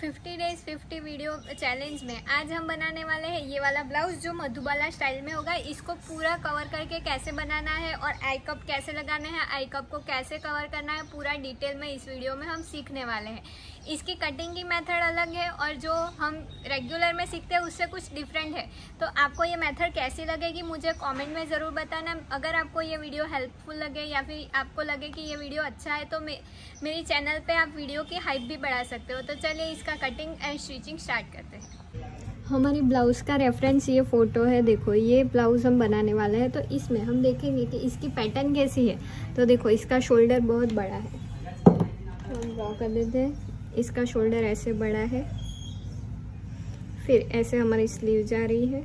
50 days 50 video challenge में आज हम बनाने वाले हैं ये वाला ब्लाउज जो मधुबाला स्टाइल में होगा। इसको पूरा कवर करके कैसे बनाना है और आई कप कैसे लगाना है, आई कप को कैसे कवर करना है, पूरा डिटेल में इस वीडियो में हम सीखने वाले हैं। इसकी कटिंग की मेथड अलग है और जो हम रेगुलर में सीखते हैं उससे कुछ डिफरेंट है। तो आपको ये मेथड कैसी लगेगी मुझे कमेंट में ज़रूर बताना। अगर आपको ये वीडियो हेल्पफुल लगे या फिर आपको लगे कि ये वीडियो अच्छा है तो मेरी चैनल पे आप वीडियो की हाइप भी बढ़ा सकते हो। तो चलिए इसका कटिंग एंड स्टिचिंग स्टार्ट करते हैं। हमारी ब्लाउज़ का रेफरेंस ये फ़ोटो है। देखो ये ब्लाउज़ हम बनाने वाले हैं तो इसमें हम देखेंगे कि इसकी पैटर्न कैसी है। तो देखो इसका शोल्डर बहुत बड़ा है, तो हम ड्रॉ कर देते हैं। इसका शोल्डर ऐसे बड़ा है, फिर ऐसे हमारी स्लीव जा रही है।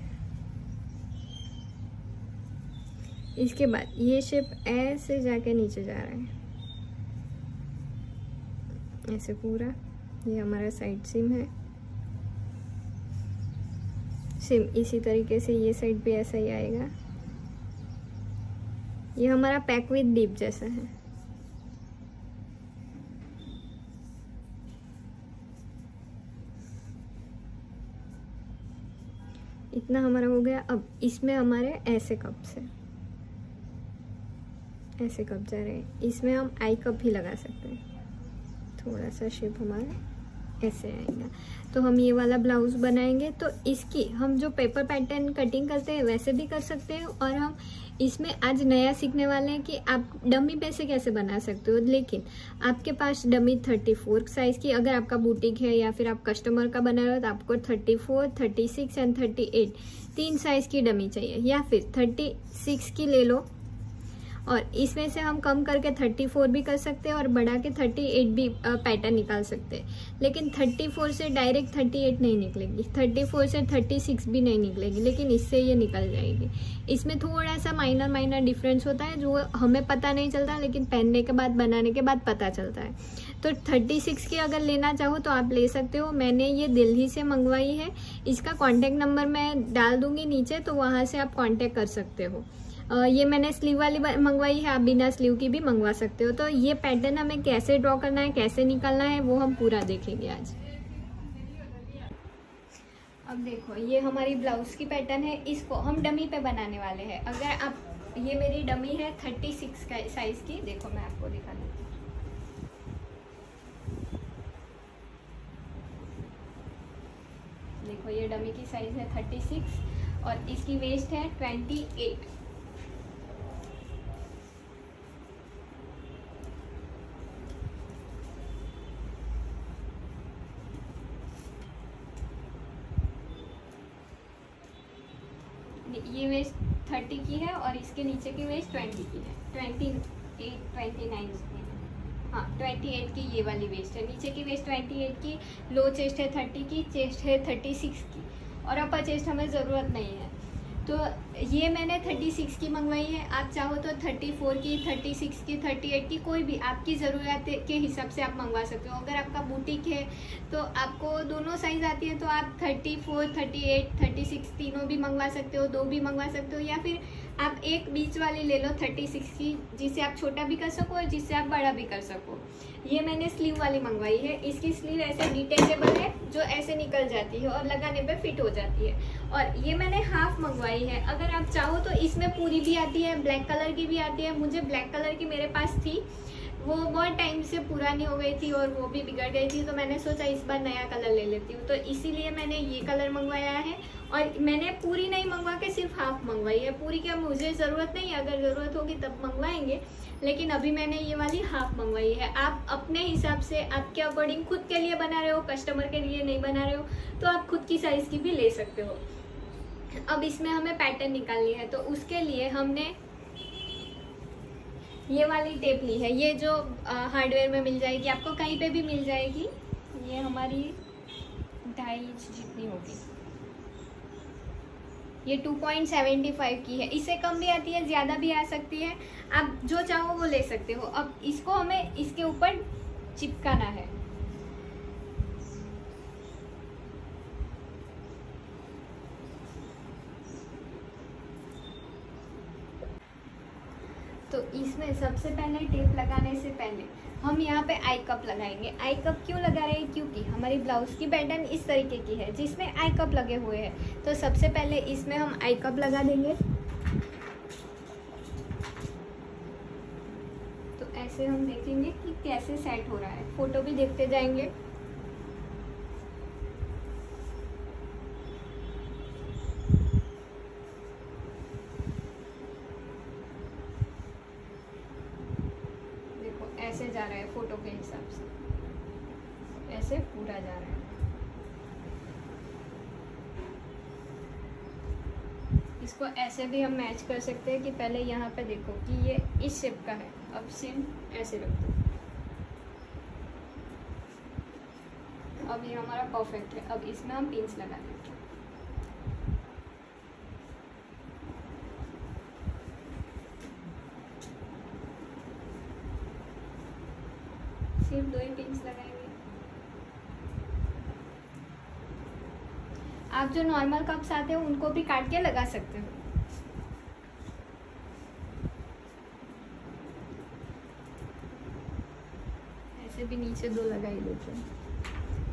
इसके बाद ये शेप ऐसे जाके नीचे जा रहा है, ऐसे पूरा। ये हमारा साइड सीम है, सेम इसी तरीके से ये साइड भी ऐसा ही आएगा। ये हमारा पैक विद डीप जैसा है। इतना हमारा हो गया। अब इसमें हमारे ऐसे कप्स है, ऐसे कप जा रहे हैं। इसमें हम आई कप ही लगा सकते हैं। थोड़ा सा शेप हमारा ऐसे आएगा। तो हम ये वाला ब्लाउज बनाएंगे तो इसकी हम जो पेपर पैटर्न कटिंग करते हैं वैसे भी कर सकते हैं, और हम इसमें आज नया सीखने वाले हैं कि आप डमी पे से कैसे बना सकते हो। लेकिन आपके पास डमी 34 साइज की, अगर आपका बुटीक है या फिर आप कस्टमर का बना रहे हो तो आपको 34, 36 एंड 38 3 साइज की डमी चाहिए, या फिर 36 की ले लो और इसमें से हम कम करके 34 भी कर सकते हैं और बढ़ा के 38 भी पैटर्न निकाल सकते हैं। लेकिन 34 से डायरेक्ट 38 नहीं निकलेगी, 34 से 36 भी नहीं निकलेगी, लेकिन इससे ये निकल जाएगी। इसमें थोड़ा सा माइनर डिफरेंस होता है जो हमें पता नहीं चलता, लेकिन पहनने के बाद बनाने के बाद पता चलता है। तो 36 की अगर लेना चाहो तो आप ले सकते हो। मैंने ये दिल्ली से मंगवाई है। इसका कॉन्टेक्ट नंबर मैं डाल दूंगी नीचे, तो वहाँ से आप कॉन्टेक्ट कर सकते हो। ये मैंने स्लीव वाली मंगवाई है, आप बिना स्लीव की भी मंगवा सकते हो। तो ये पैटर्न हमें कैसे ड्रॉ करना है, कैसे निकालना है, वो हम पूरा देखेंगे आज। अब देखो ये हमारी ब्लाउज की पैटर्न है, इसको हम डमी पे बनाने वाले हैं। अगर आप, ये मेरी डमी है 36 का साइज की। देखो मैं आपको दिखा देती हूँ। देखो ये डमी की साइज है 36 और इसकी वेस्ट है 28। ये वेस्ट 30 की है और इसके नीचे की वेस्ट 20 की है, 29 की है। हाँ 28 की ये वाली वेस्ट है। नीचे की वेस्ट 28 की, लो चेस्ट है 30 की, चेस्ट है 36 की और अपर चेस्ट हमें ज़रूरत नहीं है। तो ये मैंने 36 की मंगवाई है। आप चाहो तो 34 की, 36 की, 38 की, कोई भी आपकी ज़रूरत के हिसाब से आप मंगवा सकते हो। अगर आपका बुटीक है तो आपको दोनों साइज आती है तो आप 34, 38, 36 तीनों भी मंगवा सकते हो, 2 भी मंगवा सकते हो, या फिर आप एक बीच वाली ले लो 36 की, जिससे आप छोटा भी कर सको और जिससे आप बड़ा भी कर सको। ये मैंने स्लीव वाली मंगवाई है। इसकी स्लीव ऐसे डिटेचेबल है जो ऐसे निकल जाती है और लगाने पे फिट हो जाती है। और ये मैंने हाफ मंगवाई है। अगर आप चाहो तो इसमें पूरी भी आती है, ब्लैक कलर की भी आती है। मुझे ब्लैक कलर की मेरे पास थी, वो बहुत टाइम से पुरानी हो गई थी और वो भी बिगड़ गई थी, तो मैंने सोचा इस बार नया कलर ले लेती हूँ। तो इसीलिए मैंने ये कलर मंगवाया है। और मैंने पूरी नहीं मंगवा के सिर्फ हाफ मंगवाई है। पूरी क्या मुझे ज़रूरत नहीं है, अगर ज़रूरत होगी तब मंगवाएंगे, लेकिन अभी मैंने ये वाली हाफ मंगवाई है। आप अपने हिसाब से आपके अकॉर्डिंग खुद के लिए बना रहे हो, कस्टमर के लिए नहीं बना रहे हो, तो आप खुद की साइज़ की भी ले सकते हो। अब इसमें हमें पैटर्न निकालनी है, तो उसके लिए हमने ये वाली टेप ली है। ये जो हार्डवेयर में मिल जाएगी, आपको कहीं पे भी मिल जाएगी। ये हमारी 2.5 इंच जितनी होगी। ये 2.75 की है। इससे कम भी आती है, ज़्यादा भी आ सकती है, आप जो चाहो वो ले सकते हो। अब इसको हमें इसके ऊपर चिपकाना है। तो इसमें सबसे पहले टेप लगाने से पहले हम यहाँ पे आई कप लगाएंगे। आई कप क्यों लगा रहे हैं? क्योंकि हमारी ब्लाउज की पैटर्न इस तरीके की है जिसमें आई कप लगे हुए हैं। तो सबसे पहले इसमें हम आई कप लगा देंगे। तो ऐसे हम देखेंगे कि कैसे सेट हो रहा है, फोटो भी देखते जाएंगे। ऐसे जा रहा है फोटो के हिसाब से, ऐसे पूरा जा रहा है। इसको ऐसे भी हम मैच कर सकते हैं कि पहले यहाँ पे देखो कि ये इस शेप का है, अब सेम ऐसे रख दो। अब ये हमारा परफेक्ट है। अब इसमें हम पिन्स लगा देंगे। सिर्फ 2 ही पिन्स लगाएंगे। आप जो नॉर्मल कप्स आते हैं उनको भी काट के लगा सकते हो। ऐसे भी नीचे 2 लगा ही देते हैं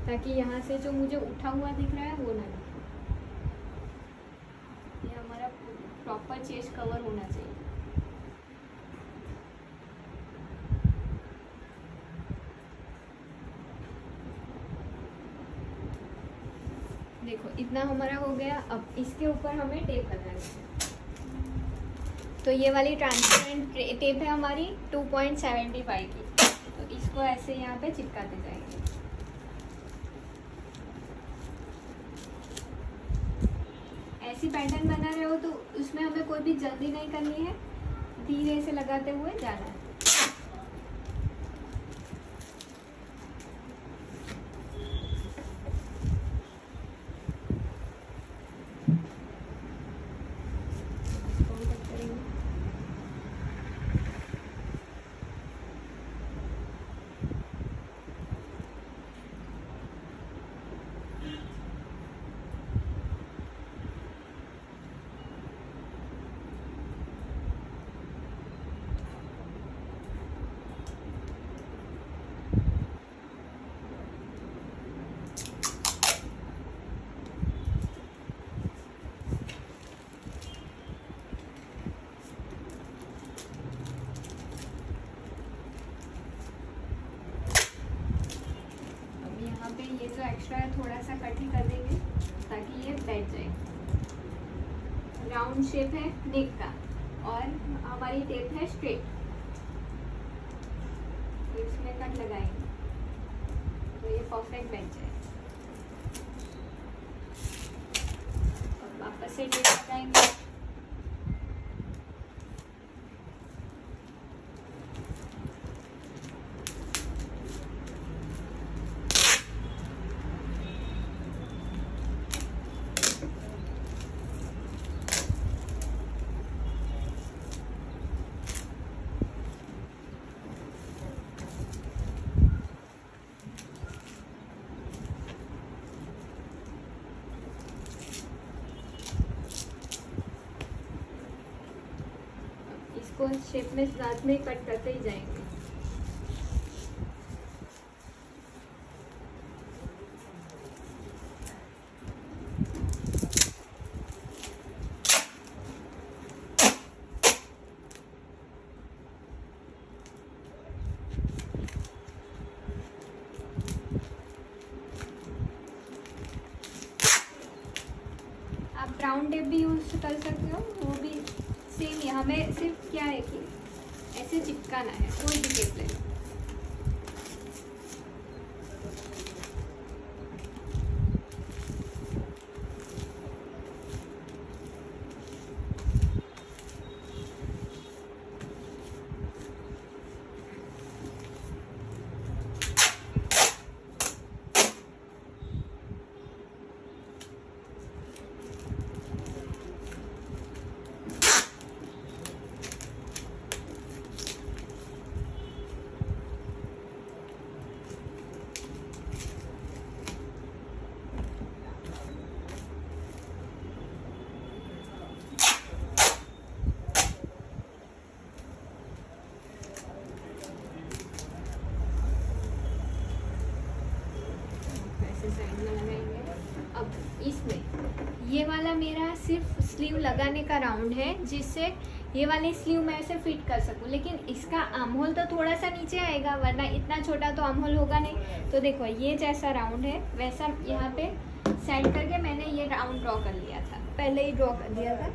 ताकि यहाँ से जो मुझे उठा हुआ दिख रहा है वो ना दिखे। ये हमारा प्रॉपर चेस्ट कवर होना चाहिए। देखो इतना हमारा हो गया। अब इसके ऊपर हमें टेप लगानी है। तो ये वाली ट्रांसपेरेंट टेप है हमारी 2.75 की। तो इसको ऐसे यहाँ पे चिपकाते जाएंगे। ऐसी पैटर्न बना रहे हो तो उसमें हमें कोई भी जल्दी नहीं करनी है, धीरे से लगाते हुए जाना है। ये जो एक्स्ट्रा है थोड़ा सा कट ही कर देंगे ताकि ये बैठ जाए। राउंड शेप है नेक का और हमारी टेप है स्ट्रेट, तो इसमें कट लगाएंगे तो ये परफेक्ट बैठ जाए। और वापस से टेप लगाएंगे। इसको शेप में साथ में कट करते ही जाएंगे। आप ब्राउन टेप भी यूज कर सकते हो, वो भी सेम ही। हमें सिर्फ क्या है कि ऐसे चिपकाना है, कोई भी टेप ले लो। ऐसे साइड में लगाएंगे। अब इसमें ये वाला मेरा सिर्फ स्लीव लगाने का राउंड है, जिससे ये वाली स्लीव मैं ऐसे फिट कर सकूं, लेकिन इसका आर्म होल तो थोड़ा सा नीचे आएगा, वरना इतना छोटा तो आर्म होल होगा नहीं। तो देखो ये जैसा राउंड है वैसा यहाँ पे सेट करके मैंने ये राउंड ड्रॉ कर लिया था, पहले ही ड्रॉ कर दिया था।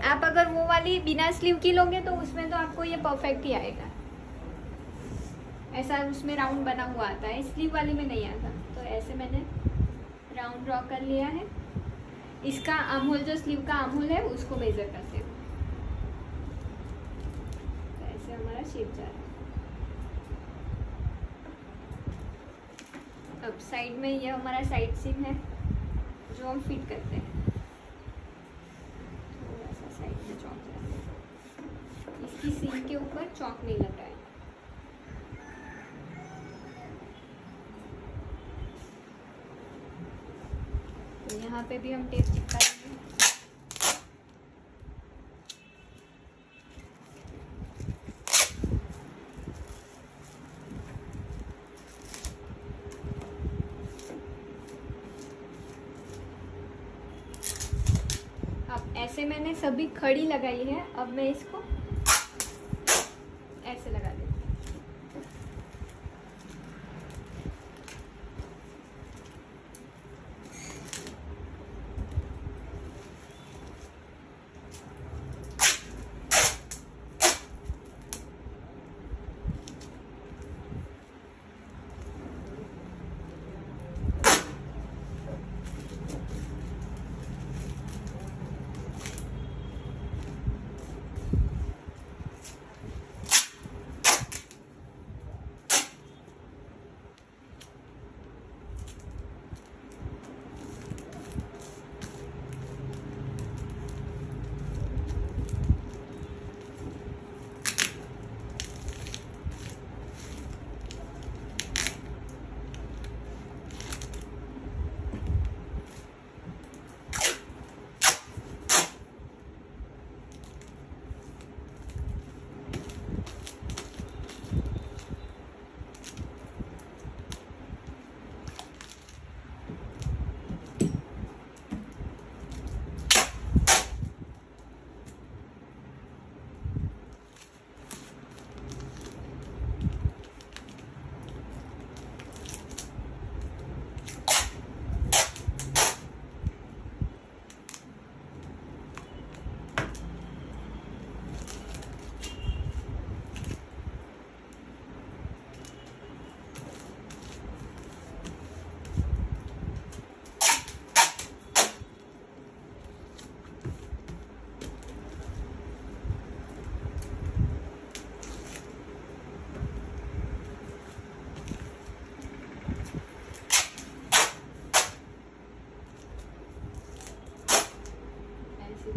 आप अगर वो वाली बिना स्लीव की लोगे तो उसमें तो आपको ये परफेक्ट ही आएगा, ऐसा उसमें राउंड बना हुआ आता है, स्लीव वाली में नहीं आता। तो ऐसे मैंने राउंड ड्रॉ कर लिया है। इसका आर्म होल जो स्लीव का आर्म होल है उसको मेजर करते हैं। तो ऐसे हमारा शेप जा रहा है। अब साइड में ये हमारा साइड सीम है जो हम फिट करते हैं। थोड़ा सा साइड में चौक लगाते हैं, इसकी सीम के ऊपर चौक नहीं लग रहा है। तो यहाँ पे भी हम टेप चिपका देंगे। अब ऐसे मैंने सभी खड़ी लगाई है, अब मैं इसको ऐसे लगा देती हूँ।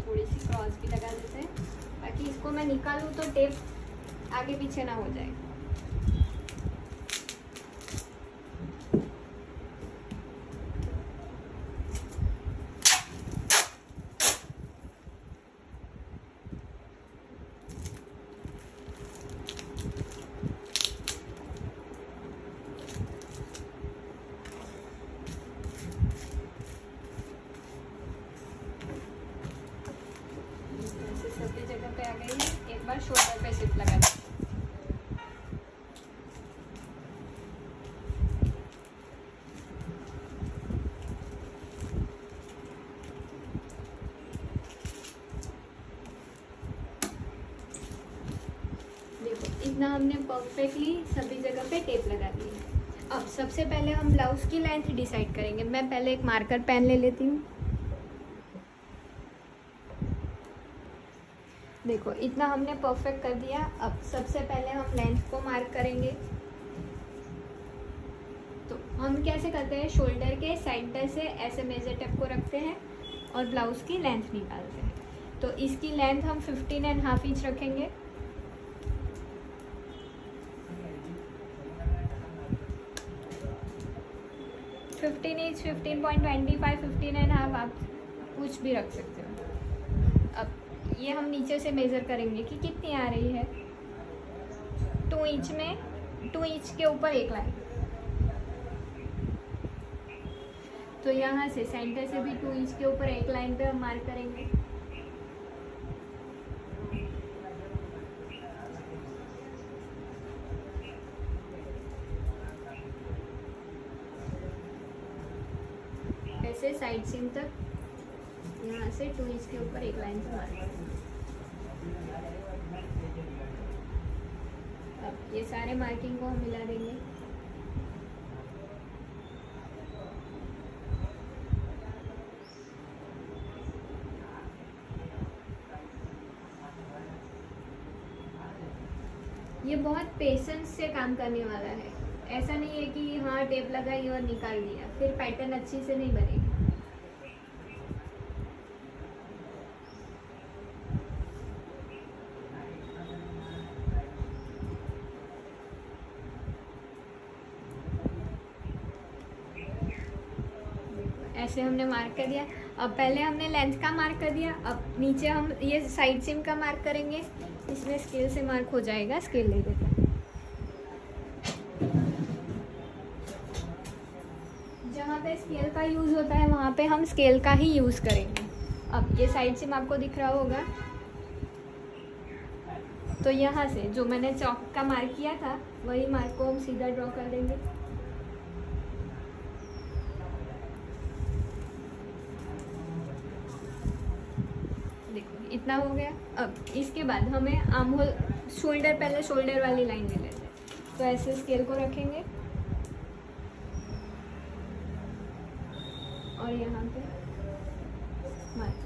थोड़ी सी क्रॉस भी लगा देते हैं ताकि इसको मैं निकालूं तो टेप आगे पीछे ना हो जाए। सभी जगह पे आ गई है। एक बार शोल्डर पे सिप लगा दें। देखो इतना हमने परफेक्टली सभी जगह पे टेप लगा दी है। अब सबसे पहले हम ब्लाउज की लेंथ डिसाइड करेंगे। मैं पहले एक मार्कर पेन ले लेती हूँ। देखो इतना हमने परफेक्ट कर दिया। अब सबसे पहले हम लेंथ को मार्क करेंगे। तो हम कैसे करते हैं, शोल्डर के साइड से ऐसे मेजर टेप को रखते हैं और ब्लाउज की लेंथ निकालते हैं। तो इसकी लेंथ हम 15.5 इंच रखेंगे। फिफ्टीन इंच, 15.25, 15.5 आप कुछ भी रख सकते हो। अब ये हम नीचे से मेज़र करेंगे कि कितनी आ रही है। 2 इंच में 2 इंच के ऊपर एक लाइन, तो यहाँ से सेंटर से भी 2 इंच के ऊपर एक लाइन पे हम मार्क करेंगे। ऐसे साइड सीम तक यहाँ से 2 इंच के ऊपर एक लाइन पे मार्क करेंगे। अब ये सारे मार्किंग को हम मिला देंगे। ये बहुत पेशेंस से काम करने वाला है। ऐसा नहीं है कि हाँ टेप लगाई और निकाल दिया, फिर पैटर्न अच्छी से नहीं बनेगी। ऐसे हमने मार्क कर दिया। अब पहले हमने लेंथ का मार्क कर दिया, अब नीचे हम ये साइड सीम का मार्क करेंगे। इसमें स्केल से मार्क हो जाएगा, स्केल ले देते हैं। जहाँ पे स्केल का यूज़ होता है वहाँ पे हम स्केल का ही यूज़ करेंगे। अब ये साइड सीम आपको दिख रहा होगा, तो यहाँ से जो मैंने चौक का मार्क किया था वही मार्क को हम सीधा ड्रॉ कर देंगे। देखो इतना हो गया। अब इसके बाद हमें आर्म होल शोल्डर, पहले शोल्डर वाली लाइन ले लेते हैं। तो ऐसे स्केल को रखेंगे और यहाँ पे मार्क।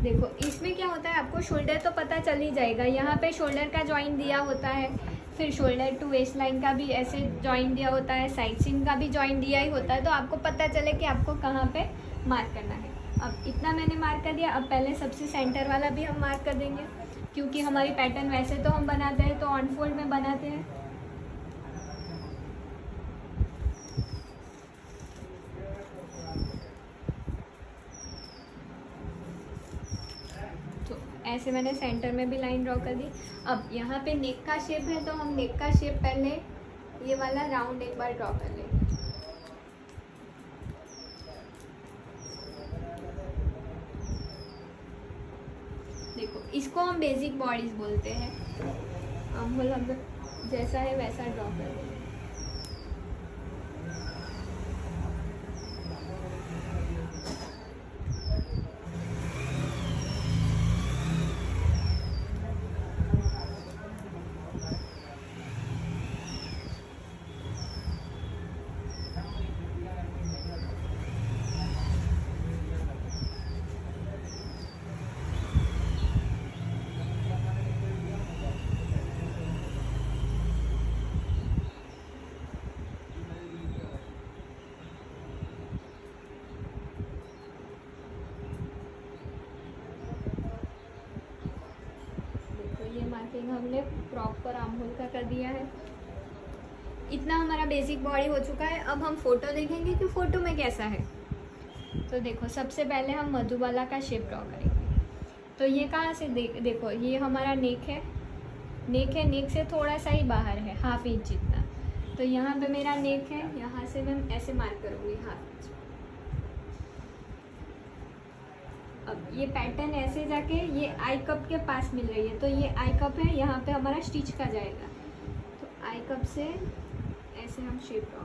देखो इसमें क्या होता है, आपको शोल्डर तो पता चल ही जाएगा। यहाँ पे शोल्डर का जॉइंट दिया होता है, फिर शोल्डर टू वेस्ट लाइन का भी ऐसे जॉइंट दिया होता है, साइड सीम का भी जॉइंट दिया ही होता है। तो आपको पता चले कि आपको कहाँ पे मार्क करना है। अब इतना मैंने मार्क कर दिया। अब पहले सबसे सेंटर वाला भी हम मार्क कर देंगे, क्योंकि हमारी पैटर्न वैसे तो हम बनाते हैं तो ऑन फोल्ड में बनाते हैं। तो ऐसे मैंने सेंटर में भी लाइन ड्रॉ कर दी। अब यहाँ पे नेक का शेप है, तो हम नेक का शेप पहले ये वाला राउंड एक बार ड्रॉ कर लेंगे। देखो इसको हम बेसिक बॉडीज बोलते हैं। आर्म होल हम जैसा है वैसा ड्रॉ कर देंगे। मार्किंग हमने प्रॉपर आर्म होल का कर दिया है। इतना हमारा बेसिक बॉडी हो चुका है। अब हम फोटो देखेंगे कि फोटो में कैसा है। तो देखो सबसे पहले हम मधुबाला का शेप ड्रॉ करेंगे। तो ये कहाँ से देखो ये हमारा नेक है, नेक से थोड़ा सा ही बाहर है, हाफ इंच जितना। तो यहाँ पे मेरा नेक है, यहाँ से मैं ऐसे मार्क करूँगी हाफ इंच। अब ये पैटर्न ऐसे जाके ये आई कप के पास मिल रही है, तो ये आई कप है, यहाँ पे हमारा स्टिच का जाएगा। तो आई कप से ऐसे हम शेप ड्रॉ।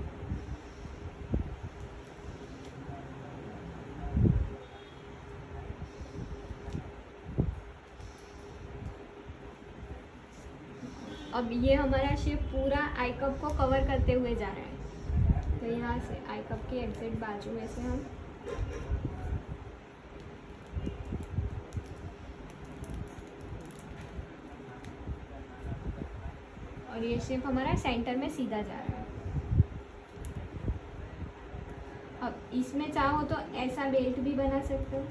अब ये हमारा शेप पूरा आई कप को कवर करते हुए जा रहा है। तो यहाँ से आई कप की एग्जैक्ट बाजू में से हम और ये शेप हमारा सेंटर में सीधा जा रहा है। अब इसमें चाहो तो ऐसा बेल्ट भी बना सकते हो,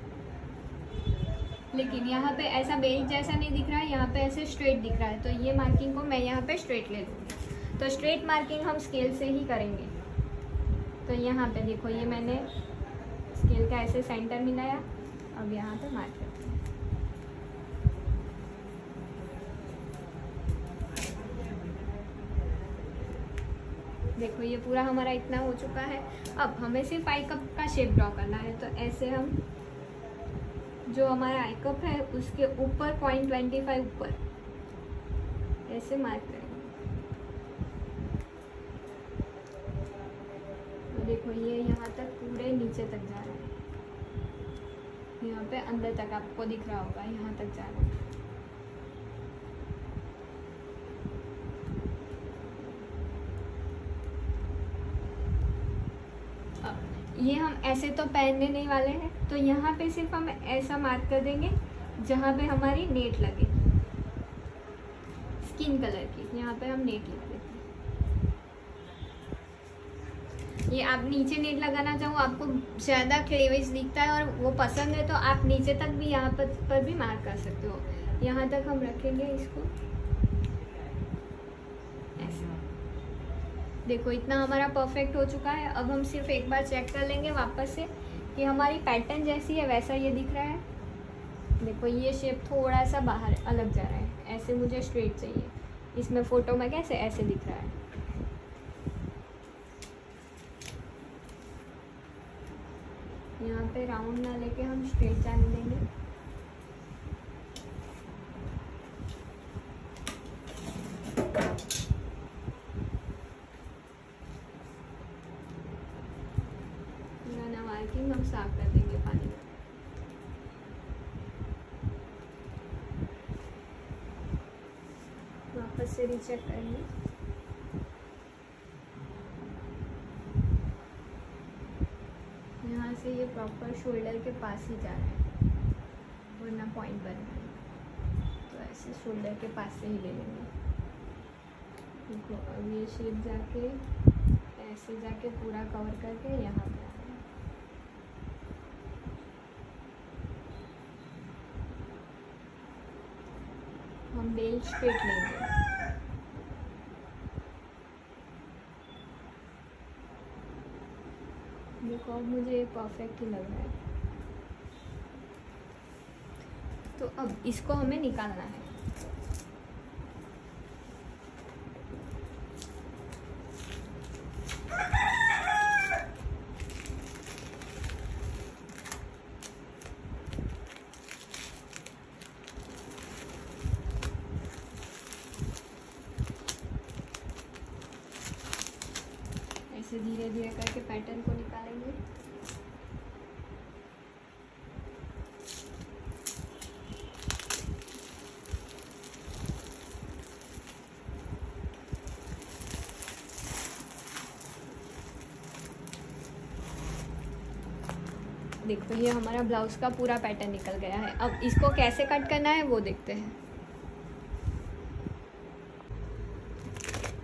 लेकिन यहाँ पे ऐसा बेल्ट जैसा नहीं दिख रहा है, यहाँ पे ऐसे स्ट्रेट दिख रहा है। तो ये मार्किंग को मैं यहाँ पे स्ट्रेट ले लूँगी। तो स्ट्रेट मार्किंग हम स्केल से ही करेंगे। तो यहाँ पे देखो ये मैंने स्केल का ऐसे सेंटर मिलाया। अब यहाँ पे मार्क करते हैं। देखो ये पूरा हमारा इतना हो चुका है। अब हमें सिर्फ आई कप का शेप ड्रॉ करना है, तो ऐसे हम जो हमारा आई कप है उसके ऊपर 0.25 ऊपर ऐसे मार्क करेंगे। तो देखो ये यहाँ तक पूरे नीचे तक जा रहा है, यहाँ पे अंदर तक आपको दिख रहा होगा, यहाँ तक जा रहा है। ये हम ऐसे तो पहनने नहीं वाले हैं, तो यहाँ पे सिर्फ हम ऐसा मार्क कर देंगे जहाँ पे हमारी नेट लगे, स्किन कलर की, यहाँ पे हम नेट लगा देते हैं। ये आप नीचे नेट लगाना चाहो, आपको ज़्यादा क्लेविश दिखता है और वो पसंद है, तो आप नीचे तक भी यहाँ पर भी मार्क कर सकते हो। यहाँ तक हम रखेंगे इसको ऐसे। देखो इतना हमारा परफेक्ट हो चुका है। अब हम सिर्फ एक बार चेक कर लेंगे वापस से कि हमारी पैटर्न जैसी है वैसा ये दिख रहा है। देखो ये शेप थोड़ा सा बाहर अलग जा रहा है, ऐसे मुझे स्ट्रेट चाहिए, इसमें फ़ोटो में कैसे ऐसे दिख रहा है। यहाँ पे राउंड ना लेके हम स्ट्रेट जाने देंगे। मार्किंग हम साफ कर देंगे पानी में। वापस से रीचेक करेंगे। यहाँ से ये प्रॉपर शोल्डर के पास ही जा रहा है, वरना पॉइंट बन रहा है, तो ऐसे शोल्डर के पास से ही ले लेंगे। देखो अब ये शेप जाके ऐसे जाके पूरा कवर करके यहाँ पे हम बेल स्ट्रेट लेंगे। देखो अब मुझे ये परफेक्ट ही लग रहा है, तो अब इसको हमें निकालना है। ऐसे धीरे धीरे करके पैटर्न को निकालेंगे। देखो ये हमारा ब्लाउज का पूरा पैटर्न निकल गया है। अब इसको कैसे कट करना है वो देखते हैं।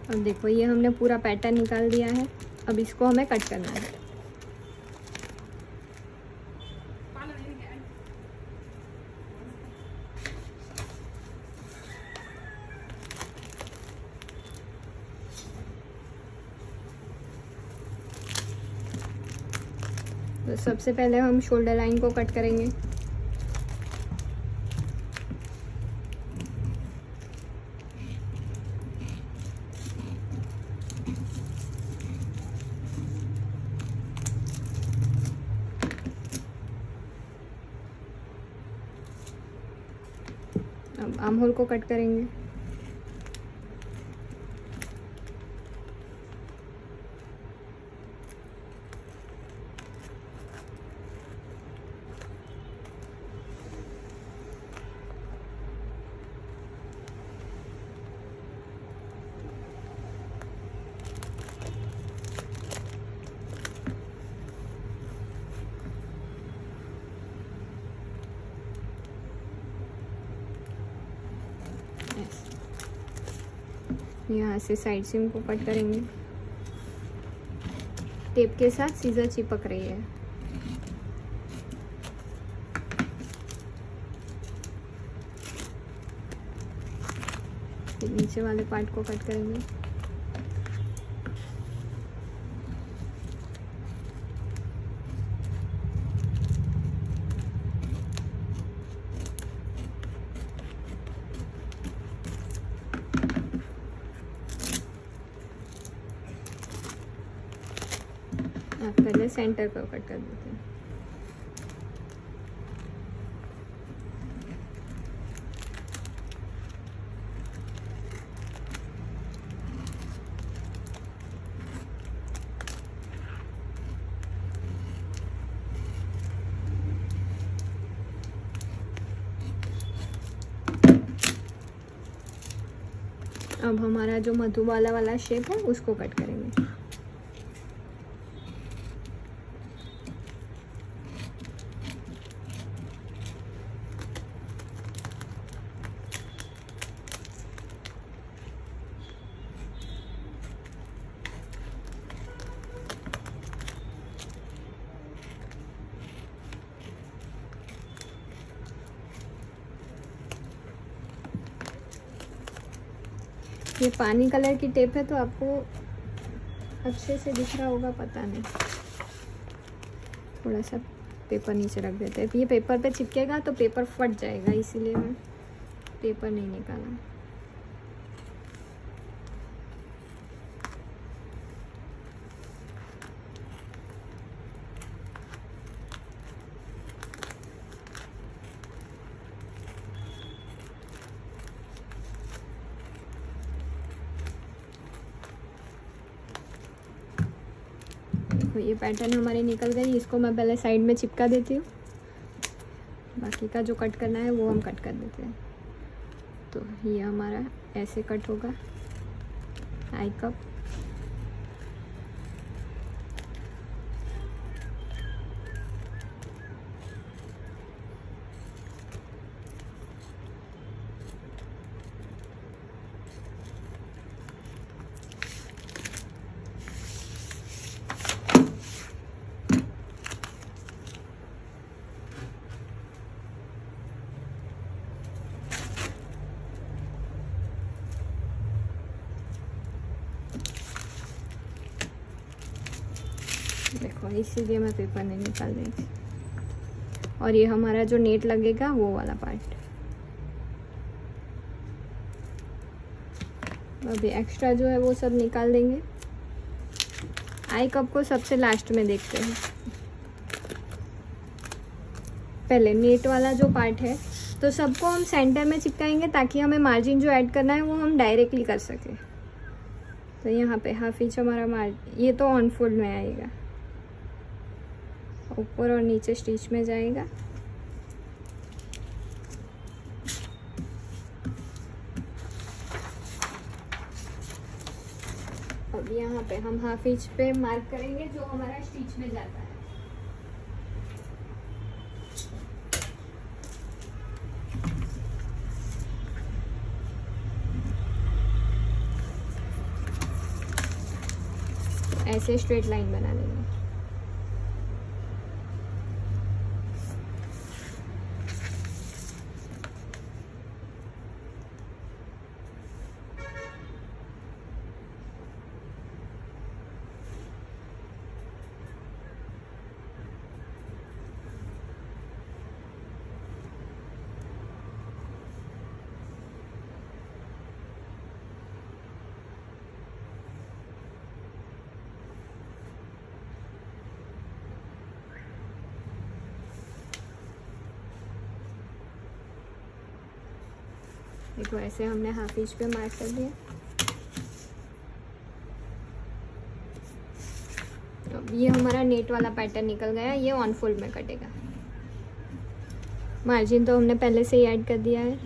अब देखो ये हमने पूरा पैटर्न निकाल दिया है, अब इसको हमें कट करना है। तो सबसे पहले हम शोल्डर लाइन को कट करेंगे। अब आर्म होल को कट करेंगे। यहाँ से साइड सीम को कट करेंगे। टेप के साथ सीजर चिपक रही है। फिर नीचे वाले पार्ट को कट करेंगे। पहले सेंटर को कट कर देते हैं। अब हमारा जो मधुबाला वाला शेप है उसको कट करेंगे। ये पानी कलर की टेप है तो आपको अच्छे से दिख रहा होगा, पता नहीं। थोड़ा सा पेपर नीचे रख देते हैं, ये पेपर पे चिपकेगा तो पेपर फट जाएगा, इसीलिए मैं पेपर नहीं निकाला। ये पैटर्न हमारे निकल गए, इसको मैं पहले साइड में चिपका देती हूँ, बाकी का जो कट करना है वो हम कट कर देते हैं। तो ये हमारा ऐसे कट होगा आई कप। देखो इसीलिए मैं पेपर नहीं निकाल रही थी। और ये हमारा जो नेट लगेगा वो वाला पार्ट, अभी एक्स्ट्रा जो है वो सब निकाल देंगे। आई कप को सबसे लास्ट में देखते हैं। पहले नेट वाला जो पार्ट है तो सबको हम सेंटर में चिपकाएंगे ताकि हमें मार्जिन जो ऐड करना है वो हम डायरेक्टली कर सके। तो यहाँ पे हाफ इंच हमारा मार्जिन, ये तो ऑन फोल्ड में आएगा, ऊपर और नीचे स्टिच में जाएगा। अब यहाँ पे हम हाफ इंच पे मार्क करेंगे जो हमारा स्टिच में जाता है। ऐसे स्ट्रेट लाइन बना लेंगे। देखो ऐसे हमने हाफ इंच पे मार्क कर दिया। अब ये हमारा नेट वाला पैटर्न निकल गया, ये ऑन फोल्ड में कटेगा। मार्जिन तो हमने पहले से ही ऐड कर दिया है।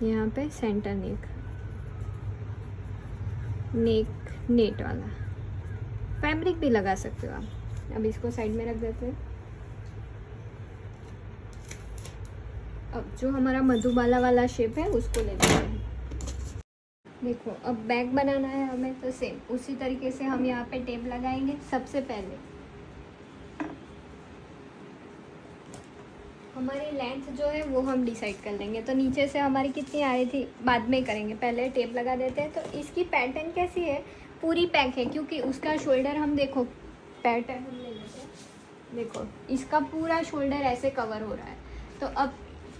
यहाँ पे सेंटर नेट वाला फैब्रिक भी लगा सकते हो आप। अब इसको साइड में रख देते हैं। अब जो हमारा मधुबाला वाला शेप है उसको ले लेते हैं। देखो अब बैक बनाना है हमें, तो सेम उसी तरीके से हम यहाँ पे टेप लगाएंगे। सबसे पहले हमारी लेंथ जो है वो हम डिसाइड कर लेंगे। तो नीचे से हमारी कितनी आ रही थी बाद में करेंगे, पहले टेप लगा देते हैं। तो इसकी पैटर्न कैसी है, पूरी पैक है, क्योंकि उसका शोल्डर हम देखो पैटर्न हम ले लेते हैं। देखो इसका पूरा शोल्डर ऐसे कवर हो रहा है। तो अब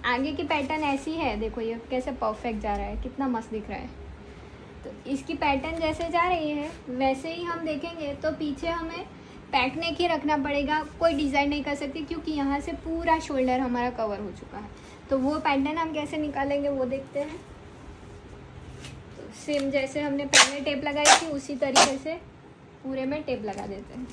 आगे की पैटर्न ऐसी है, देखो ये कैसे परफेक्ट जा रहा है, कितना मस्त दिख रहा है। तो इसकी पैटर्न जैसे जा रही है वैसे ही हम देखेंगे। तो पीछे हमें पैक नेक ही रखना पड़ेगा, कोई डिज़ाइन नहीं कर सकती क्योंकि यहाँ से पूरा शोल्डर हमारा कवर हो चुका है। तो वो पैटर्न हम कैसे निकालेंगे वो देखते हैं। तो सेम जैसे हमने पहले टेप लगाई थी उसी तरीके से पूरे में टेप लगा देते हैं।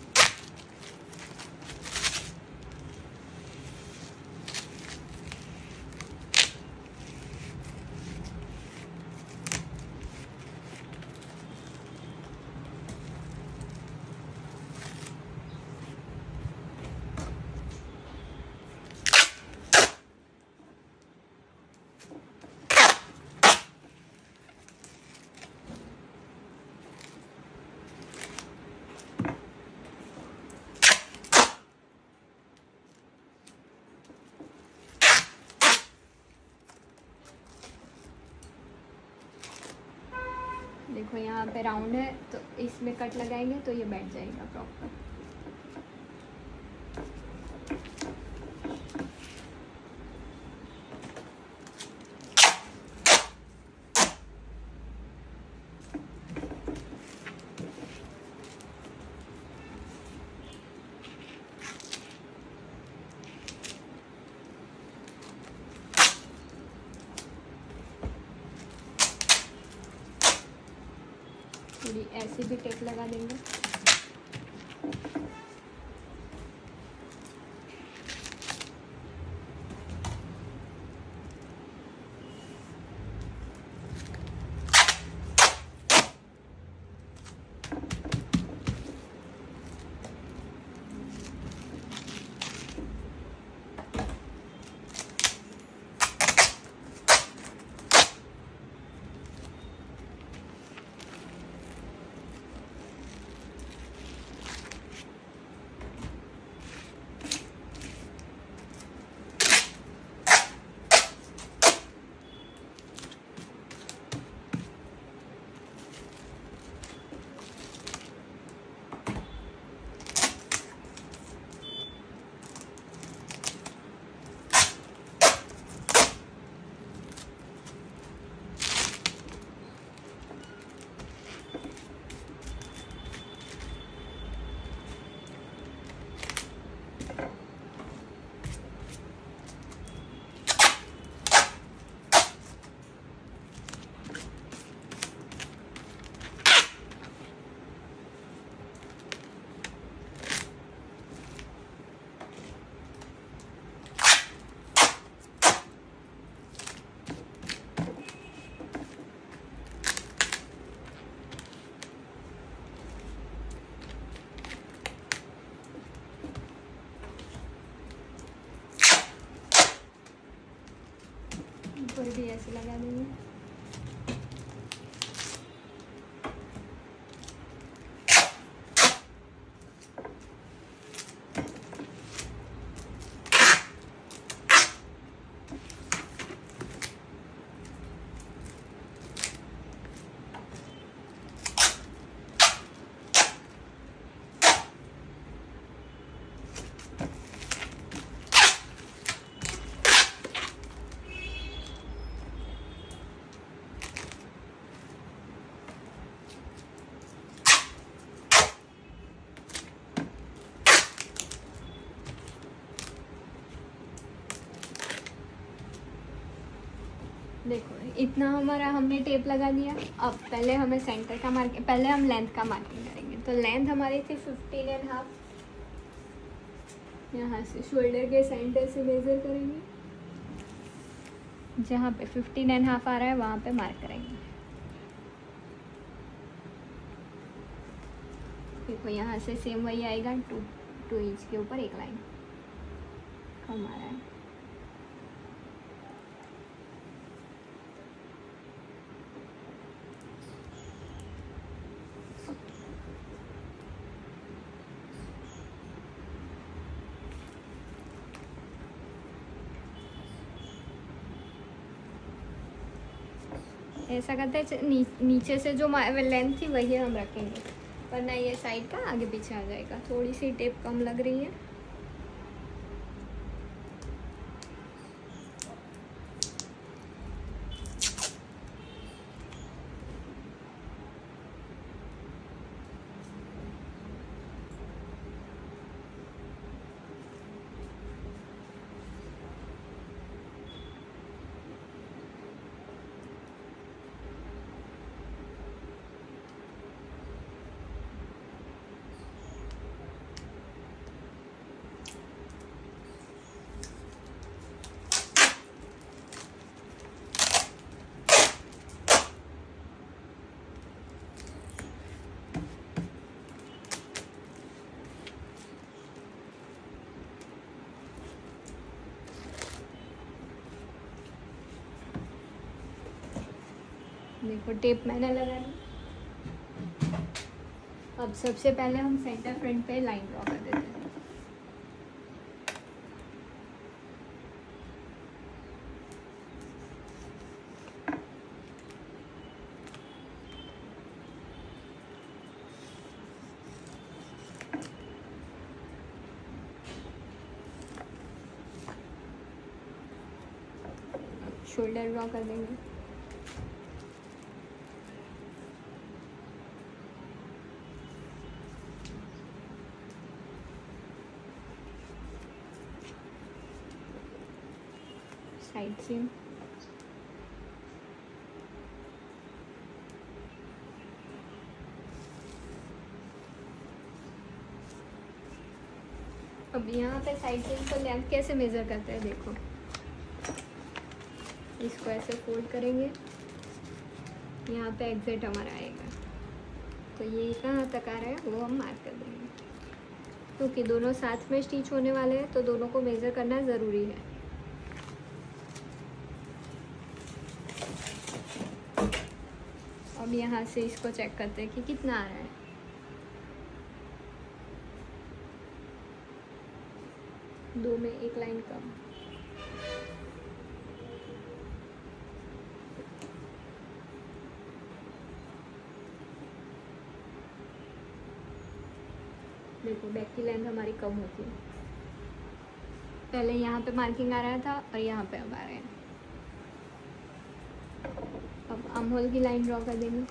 देखो यहाँ पे राउंड है तो इसमें कट लगाएंगे तो ये बैठ जाएगा प्रॉपर। थोड़ी ऐसी भी टेप लगा देंगे। ऊपर भी ऐसे लगा देंगे। देखो इतना हमारा हमने टेप लगा दिया। अब पहले हमें सेंटर का मार्किंग, पहले हम लेंथ का मार्किंग करेंगे। तो लेंथ हमारी थी 15.5। यहाँ से शोल्डर के सेंटर से मेज़र करेंगे, जहाँ पे 15.5 आ रहा है वहाँ पे मार्क करेंगे। देखो यहाँ से सेम वही आएगा, 2 इंच के ऊपर एक लाइन कम आ रहा है। ऐसा करते हैं नीचे से जो लेंथ थी वही हम रखेंगे, वरना ये साइड का आगे पीछे आ जाएगा। थोड़ी सी टेप कम लग रही है। देखो टेप मैंने लगा ली। अब सबसे पहले हम सेंटर फ्रंट पे लाइन ड्रॉ कर देते हैं। शोल्डर ड्रॉ कर देंगे। साइड सीम, अब यहाँ पे साइड सीम को लेंथ कैसे मेज़र करते हैं देखो, इसको ऐसे फोल्ड करेंगे, यहाँ पे एग्जिट हमारा आएगा, तो ये कहाँ तक आ रहा है वो हम मार्क कर देंगे। क्योंकि दोनों साथ में स्टिच होने वाले हैं तो दोनों को मेज़र करना ज़रूरी है। अब यहाँ से इसको चेक करते हैं कि कितना आ रहा है। दो में एक लाइन कम। देखो बैक की लेंथ हमारी कम होती है। पहले यहाँ पे मार्किंग आ रहा था और यहाँ पे अब आ रहे हैं। अब आर्म होल की लाइन ड्रॉ कर देंगे।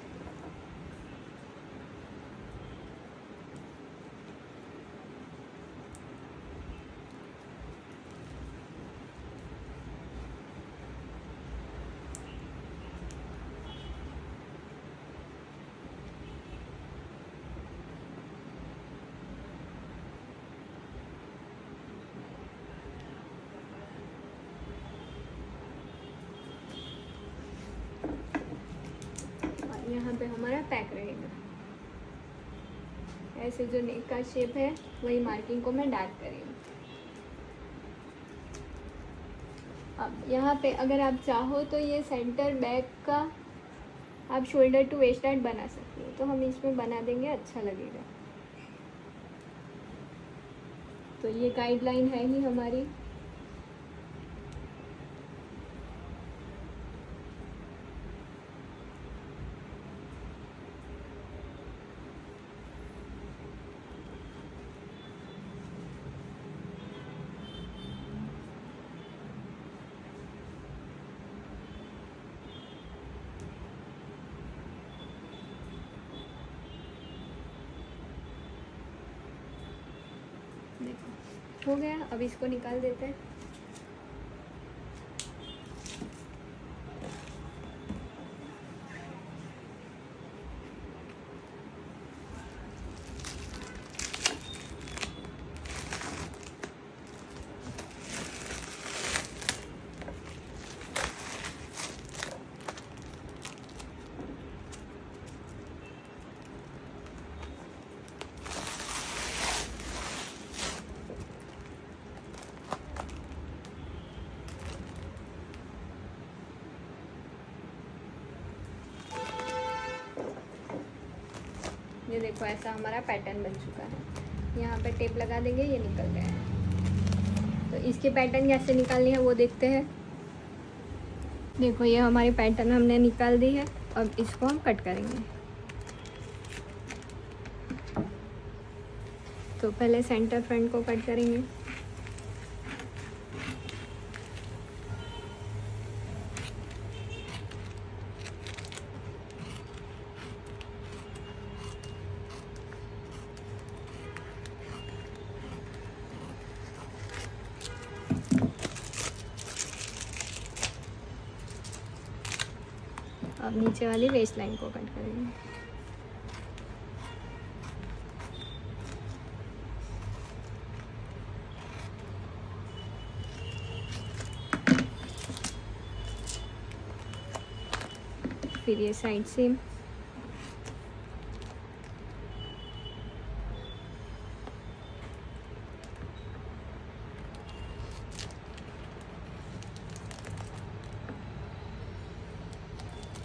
यहाँ पे हमारा पैक रहेगा। ऐसे जो नेक का शेप है वही मार्किंग को मैं डार्क करेंगे। अब यहाँ पे अगर आप चाहो तो ये सेंटर बैक का आप शोल्डर टू वेस्ट डार्ट बना सकते हो, तो हम इसमें बना देंगे, अच्छा लगेगा। तो ये गाइडलाइन है ही हमारी। देखो हो गया। अब इसको निकाल देते हैं। ये देखो ऐसा हमारा पैटर्न बन चुका है। यहाँ पे टेप लगा देंगे, ये निकल गया है। तो इसके पैटर्न कैसे निकालनी है वो देखते हैं। देखो ये हमारी पैटर्न हमने निकाल दी है। अब इसको हम कट करेंगे। तो पहले सेंटर फ्रंट को कट करेंगे। अब नीचे वाली वेस्ट लाइन को कट करेंगे। फिर ये साइड सीम,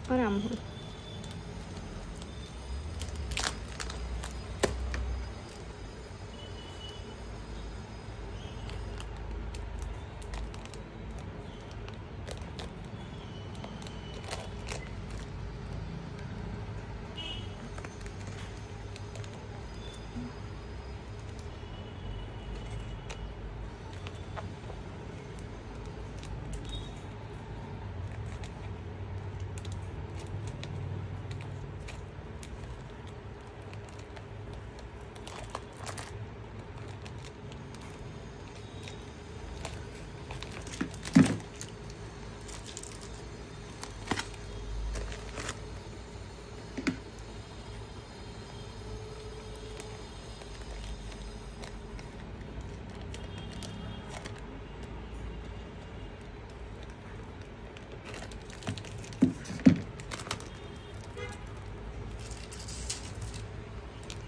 और आर्म होल।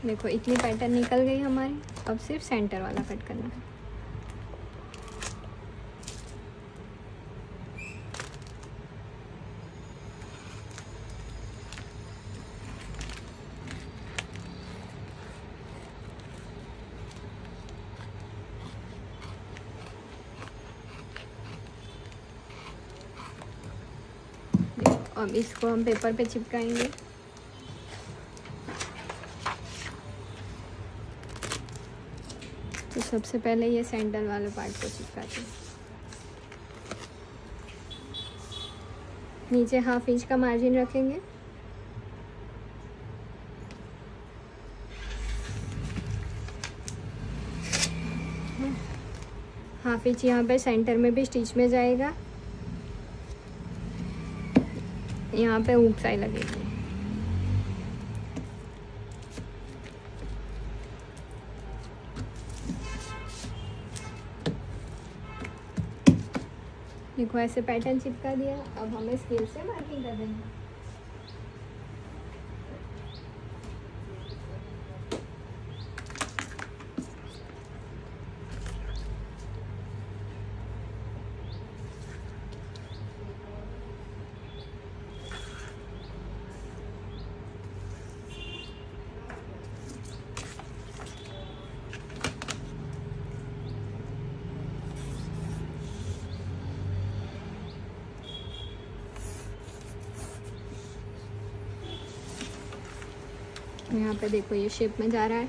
देखो इतनी पैटर्न निकल गई हमारी। अब सिर्फ सेंटर वाला कट करना है। अब इसको हम पेपर पे चिपकाएंगे। तो सबसे पहले ये सेंटर वाले पार्ट को चिपकाते हैं। नीचे 1/2 इंच का मार्जिन रखेंगे। हाफ इंच यहाँ पे सेंटर में भी स्टिच में जाएगा। यहाँ पे हुक साई लगेगी। देखो ऐसे पैटर्न चिपका दिया। अब हमें स्केल से मार्किंग कर देंगे। यहाँ पे देखो ये शेप में जा रहा है।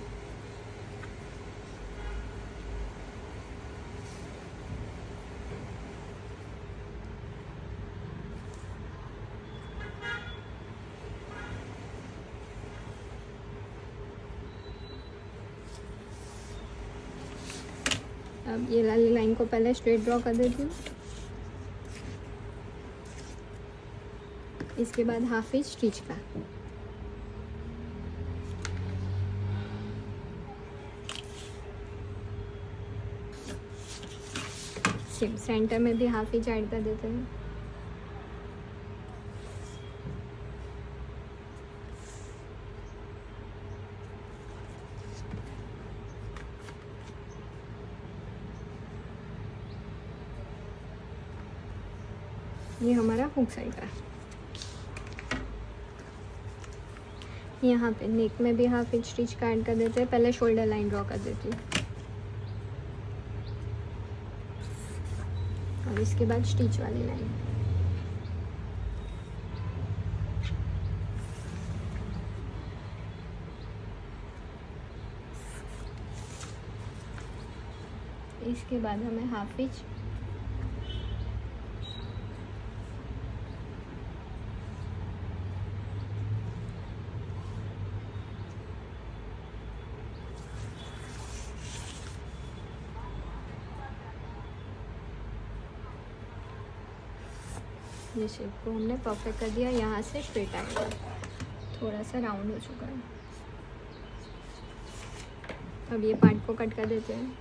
अब ये वाली लाइन को पहले स्ट्रेट ड्रॉ कर देती हूँ। इसके बाद 1/2 इंच स्टिच का। सेंटर में भी 1/2 इंच ऐड कर देते हैं। ये हमारा हुक साइड का। यहाँ पे नेक में भी 1/2 इंच स्टिच का ऐड कर देते हैं। पहले शोल्डर लाइन ड्रॉ कर देती हूँ और इसके बाद स्टिच वाली लाइन। इसके बाद हमें 1/2 इंच ये शेप को हमने परफेक्ट कर दिया। यहाँ से स्ट्रेट आएगा, थोड़ा सा राउंड हो चुका है। अब ये पार्ट को कट कर देते हैं।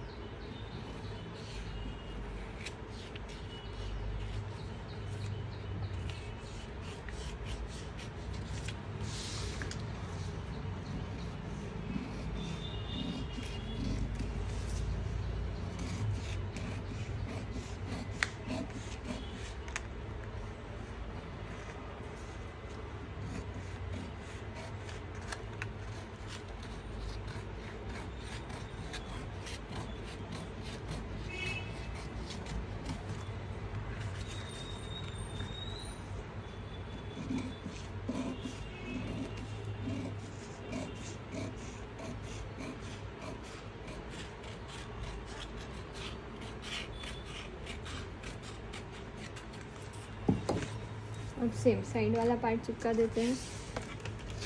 अब सेम साइड वाला पार्ट चिपका देते हैं।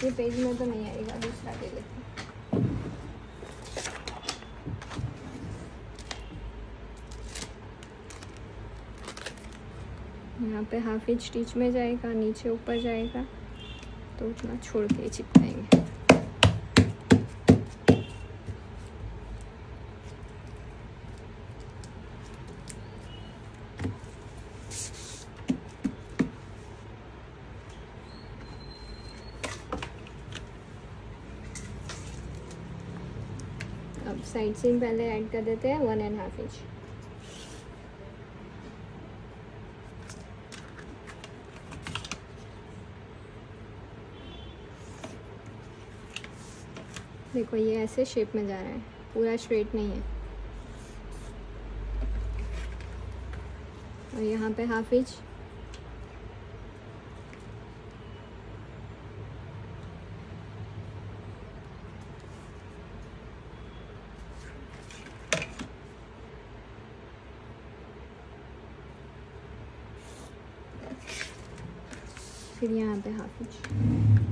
ये पेज में तो नहीं आएगा, दूसरा ले लेते हैं। यहाँ पे 1/2 इंच स्टिच में जाएगा, नीचे ऊपर जाएगा, तो उतना छोड़ के चिपकाएंगे। साइड सीम पहले ऐड कर देते हैं 1.5 इंच। देखो ये ऐसे शेप में जा रहा है, पूरा स्ट्रेट नहीं है। और यहाँ पे 1/2 इंच। फिर यहाँ पे 1/2 इंच।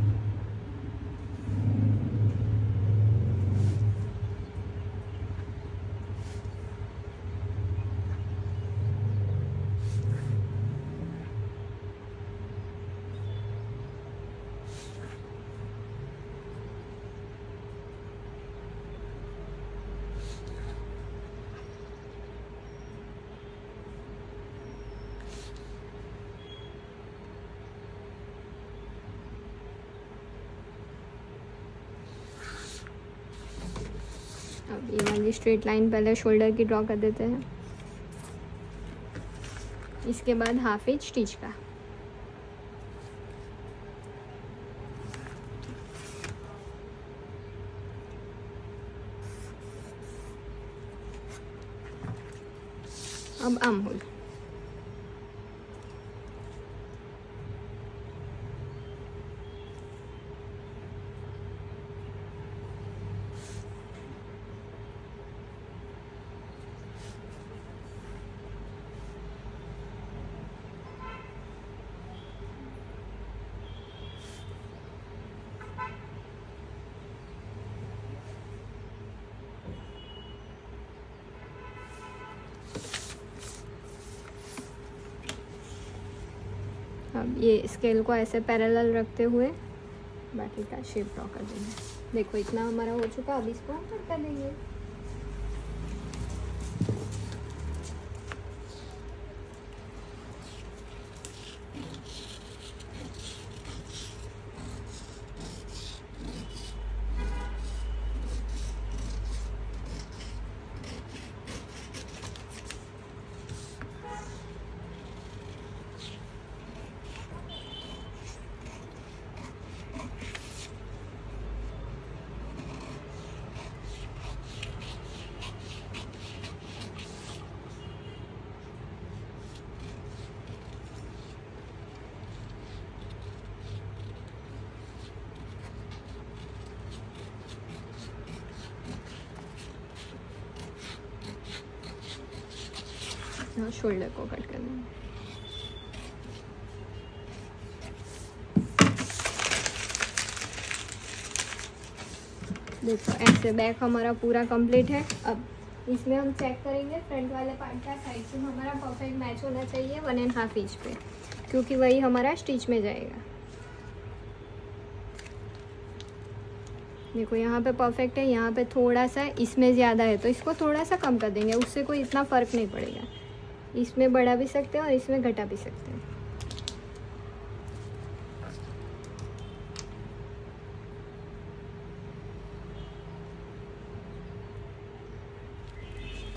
अब ये वाली स्ट्रेट लाइन पहले शोल्डर की ड्रॉ कर देते हैं, इसके बाद 1/2 इंच स्टिच का। अब आर्म होल। अब ये स्केल को ऐसे पैरेलल रखते हुए बाकी का शेप ड्रॉ कर देंगे। देखो इतना हमारा हो चुका, अब इसको हम कट कर देंगे। और शोल्डर को कट कर देंगे। देखो ऐसे बैक हमारा पूरा कंप्लीट है। अब इसमें हम चेक करेंगे फ्रंट वाले पार्ट का साइड से हमारा परफेक्ट मैच होना चाहिए 1.5 इंच पे, क्योंकि वही हमारा स्टिच में जाएगा। देखो यहाँ पे परफेक्ट है, यहाँ पे थोड़ा सा इसमें ज़्यादा है तो इसको थोड़ा सा कम कर देंगे, उससे कोई इतना फ़र्क नहीं पड़ेगा। इसमें बढ़ा भी सकते हैं और इसमें घटा भी सकते हैं।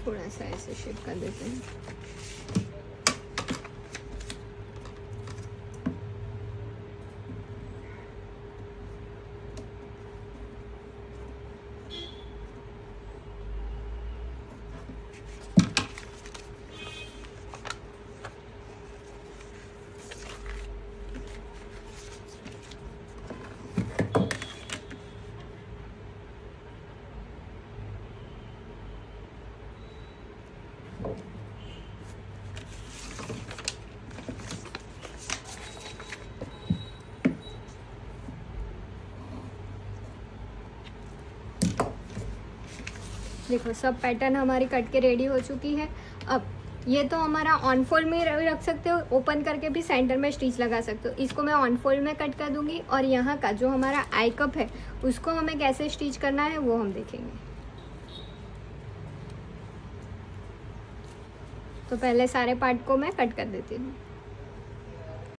थोड़ा सा ऐसे शेप कर देते हैं। देखो सब पैटर्न हमारी कट के रेडी हो चुकी है। अब ये तो हमारा ऑन फोल्ड में रख सकते हो, ओपन करके भी सेंटर में स्टिच लगा सकते हो। इसको मैं ऑन फोल्ड में कट कर दूंगी और यहाँ का जो हमारा आई कप है उसको हमें कैसे स्टिच करना है वो हम देखेंगे। तो पहले सारे पार्ट को मैं कट कर देती हूँ।